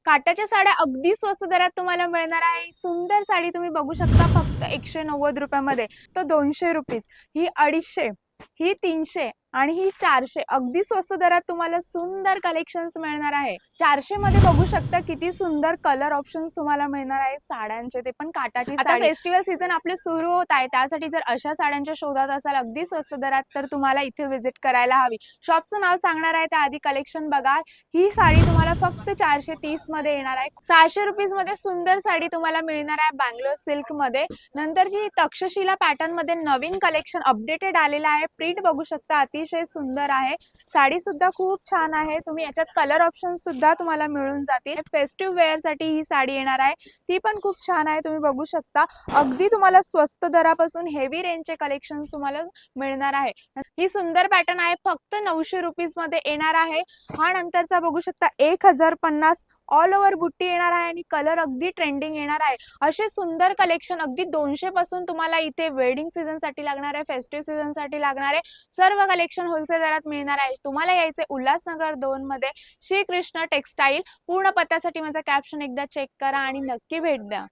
काटाच्या साड्या अगदी स्वस्त दरात तुम्हाला मिळणार आहे। सुंदर साडी तुम्ही बघू शकता फक्त 190 रुपयामध्ये। तो 200 रुपीज, ही 250, ही 300 आणि ही 400। अगदी स्वस्त दरात तुम्हाला सुंदर कलेक्शन्स मिळणार आहे। 400 मध्ये बघू शकता किती सुंदर कलर ऑप्शन्स तुम्हाला मिळणार आहे साड्यांचे, ते पण काटाची साडी। आता फेस्टिवल सीझन आपले सुरू होत आहे, त्यासाठी जर अशा साड्यांच्या शोधात असाल अगदी स्वस्त दरात तर तुम्हाला इथे व्हिजिट करायला हवी। शॉपचं नाव सांगणार आहे त्याआधी कलेक्शन बघा। ही साडी तुम्हाला फक्त 430 मध्ये येणार आहे। 600 रुपीज मध्ये सुंदर साडी तुम्हाला मिळणार आहे बँगलोर सिल्क मध्ये। नंतरची तक्षशिला पॅटर्न मध्ये नवीन कलेक्शन अपडेटेड आलेला आहे। प्रिंट बघू शकता अतिशय सुंदर आहे। साडी सुद्धा खूप छान आहे। तुम्ही याच्यात कलर ऑप्शन सुद्धा तुम्हाला मिळून जातील। फेस्टिव्ह वेअर साठी ही साडी येणार आहे, ती पण खूप छान आहे। तुम्ही बघू शकता अगदी तुम्हाला स्वस्त दरापासून हेवी रेंजचे कलेक्शन तुम्हाला मिळणार आहे। ही सुंदर पॅटर्न आहे, फक्त 900 रुपीज मध्ये येणार आहे। हा नंतरचा बघू शकता 1050 ऑल ओव्हर बुट्टी येणार आहे आणि कलर अगदी ट्रेंडिंग येणार आहे। असे सुंदर कलेक्शन अगदी 200 पासून तुम्हाला इथे वेडिंग सीझन साठी लागणार आहे, फेस्टिव्ह सीझन साठी लागणार आहे सर्व कलेक्शन होलसेल दरात मिळणार आहे। तुम्हाला यायचे उल्हासनगर 2 मध्ये श्रीकृष्ण टेक्सटाईल। पूर्ण पत्त्यासाठी माझा कॅप्शन एकदा चेक करा आणि नक्की भेट द्या।